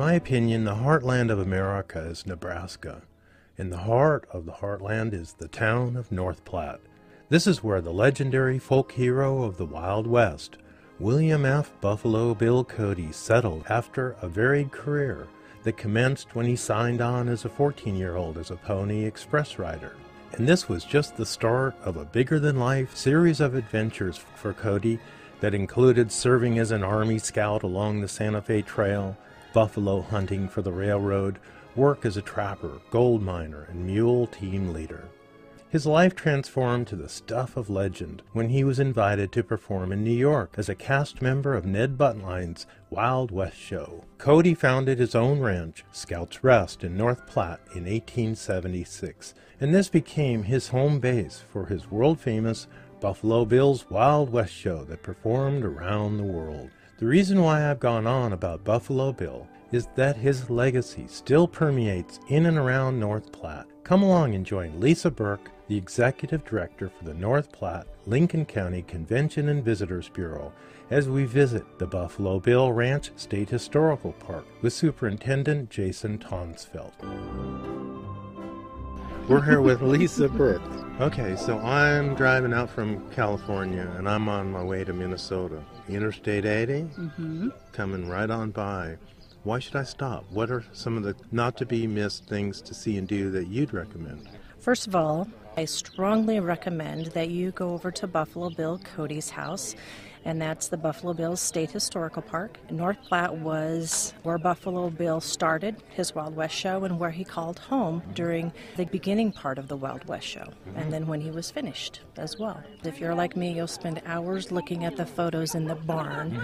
my opinion, the heartland of America is Nebraska. In the heart of the heartland is the town of North Platte. This is where the legendary folk hero of the Wild West, William F. Buffalo Bill Cody, settled after a varied career that commenced when he signed on as a 14-year-old as a Pony Express rider. And this was just the start of a bigger-than-life series of adventures for Cody that included serving as an Army scout along the Santa Fe Trail, buffalo hunting for the railroad, work as a trapper, gold miner, and mule team leader. His life transformed to the stuff of legend when he was invited to perform in New York as a cast member of Ned Buntline's Wild West show. Cody founded his own ranch, Scout's Rest, in North Platte in 1876, and this became his home base for his world-famous Buffalo Bill's Wild West show that performed around the world. The reason why I've gone on about Buffalo Bill is that his legacy still permeates in and around North Platte. Come along and join Lisa Burke, the Executive Director for the North Platte Lincoln County Convention and Visitors Bureau, as we visit the Buffalo Bill Ranch State Historical Park with Superintendent Jason Tonsfeld. We're here with Lisa Burke. Okay, so I'm driving out from California and I'm on my way to Minnesota. Interstate 80, coming right on by. Why should I stop? What are some of the not-to-be-missed things to see and do that you'd recommend? First of all, I strongly recommend that you go over to Buffalo Bill Cody's house, and that's the Buffalo Bill State Historical Park. North Platte was where Buffalo Bill started his Wild West show and where he called home during the beginning part of the Wild West show, and then when he was finished as well. If you're like me, you'll spend hours looking at the photos in the barn.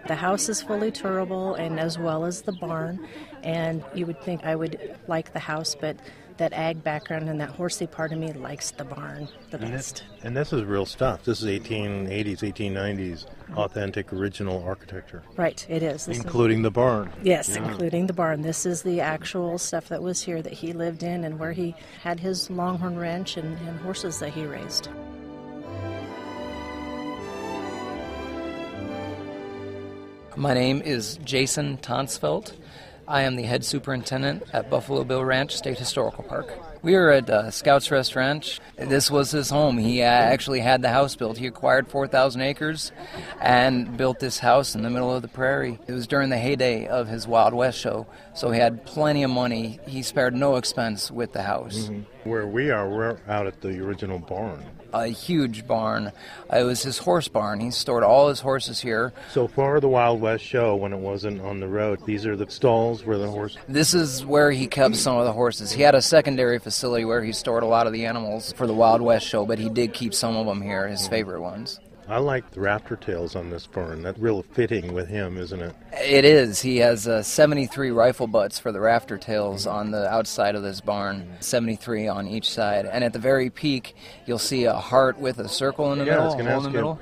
The house is fully tourable, and as well as the barn, and you would think I would like the house, but that ag background and that horsey part of me likes the barn the best. And this is real stuff. This is 1880s, 1890s, authentic, original architecture. Right, it is. Including the barn. Yes, including the barn. This is the actual stuff that was here that he lived in and where he had his Longhorn Ranch and horses that he raised. My name is Jason Tonsfeld. I am the head superintendent at Buffalo Bill Ranch State Historical Park. We are at Scout's Rest Ranch. This was his home. He actually had the house built. He acquired 4,000 acres and built this house in the middle of the prairie. It was during the heyday of his Wild West show, so he had plenty of money. He spared no expense with the house. Where we are, we're out at the original barn. A huge barn. It was his horse barn. He stored all his horses here. So for the Wild West show, when it wasn't on the road, these are the stalls where the horse... This is where he kept some of the horses. He had a secondary facility where he stored a lot of the animals for the Wild West show, but he did keep some of them here, his favorite ones. I like the rafter tails on this barn. That's real fitting with him, isn't it? It is. He has 73 rifle butts for the rafter tails on the outside of this barn, 73 on each side. And at the very peak, you'll see a heart with a circle in the middle, a hole in the middle.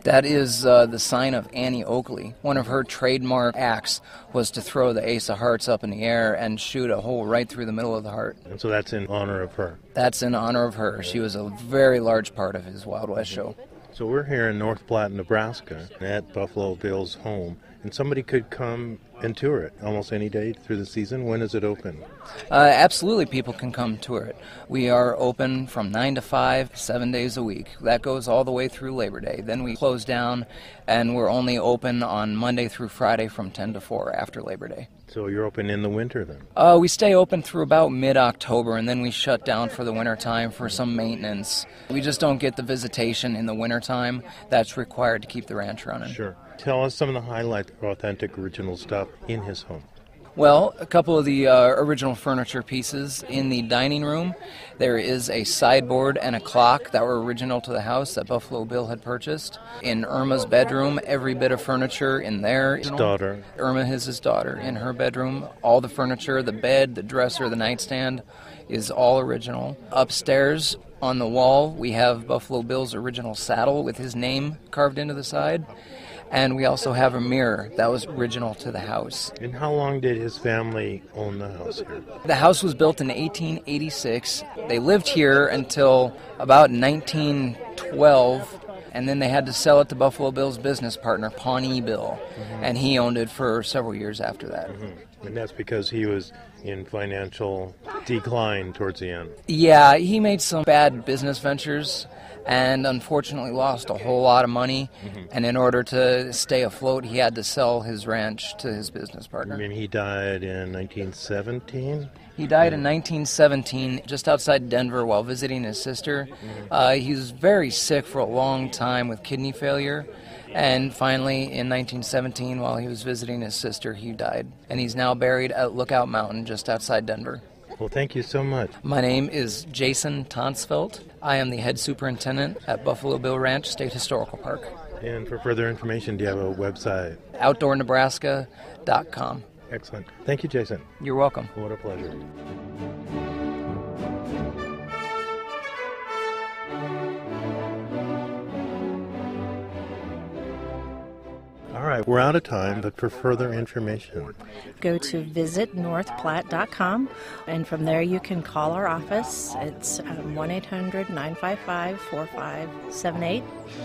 That is the sign of Annie Oakley. One of her trademark acts was to throw the ace of hearts up in the air and shoot a hole right through the middle of the heart. And so that's in honor of her? That's in honor of her. She was a very large part of his Wild West show. So we're here in North Platte, Nebraska, at Buffalo Bill's home, and somebody could come and tour it almost any day through the season. When is it open? Absolutely, people can come tour it. We are open from 9 to 5, 7 days a week. That goes all the way through Labor Day. Then we close down, and we're only open on Monday through Friday from 10 to 4 after Labor Day. So you're open in the winter then? We stay open through about mid-October, and then we shut down for the wintertime for some maintenance. We just don't get the visitation in the wintertime that's required to keep the ranch running. Sure. Tell us some of the highlight, authentic, original stuff in his home. Well, a couple of the original furniture pieces in the dining room. There is a sideboard and a clock that were original to the house that Buffalo Bill had purchased. In Irma's bedroom, every bit of furniture in there. His daughter. Irma is his daughter. In her bedroom, all the furniture, the bed, the dresser, the nightstand is all original. Upstairs on the wall, we have Buffalo Bill's original saddle with his name carved into the side. And we also have a mirror that was original to the house. And how long did his family own the house here? The house was built in 1886. They lived here until about 1912, and then they had to sell it to Buffalo Bill's business partner, Pawnee Bill, and he owned it for several years after that. And that's because he was in financial decline towards the end. Yeah, he made some bad business ventures and unfortunately lost a whole lot of money. And in order to stay afloat, he had to sell his ranch to his business partner. I mean, he died in 1917? He died in 1917, just outside Denver, while visiting his sister. He was very sick for a long time with kidney failure. And finally, in 1917, while he was visiting his sister, he died. And he's now buried at Lookout Mountain, just outside Denver. Well, thank you so much. My name is Jason Tonsfeld. I am the head superintendent at Buffalo Bill Ranch State Historical Park. And for further information, do you have a website? OutdoorNebraska.com. Excellent. Thank you, Jason. You're welcome. What a pleasure. All right, we're out of time, but for further information, Go to visitnorthplatte.com, and from there you can call our office. It's 1-800-955-4578.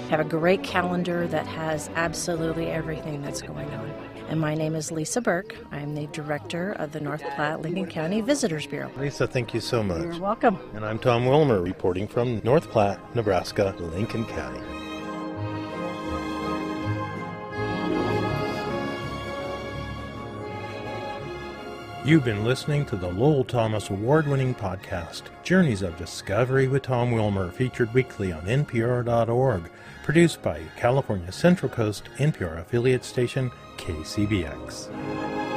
Have a great calendar that has absolutely everything that's going on. And my name is Lisa Burke. I'm the director of the North Platte-Lincoln County Visitors Bureau. Lisa, thank you so much. You're welcome. And I'm Tom Wilmer, reporting from North Platte, Nebraska, Lincoln County. You've been listening to the Lowell Thomas Award-winning podcast, Journeys of Discovery with Tom Wilmer, featured weekly on NPR.org, produced by California Central Coast NPR affiliate station KCBX.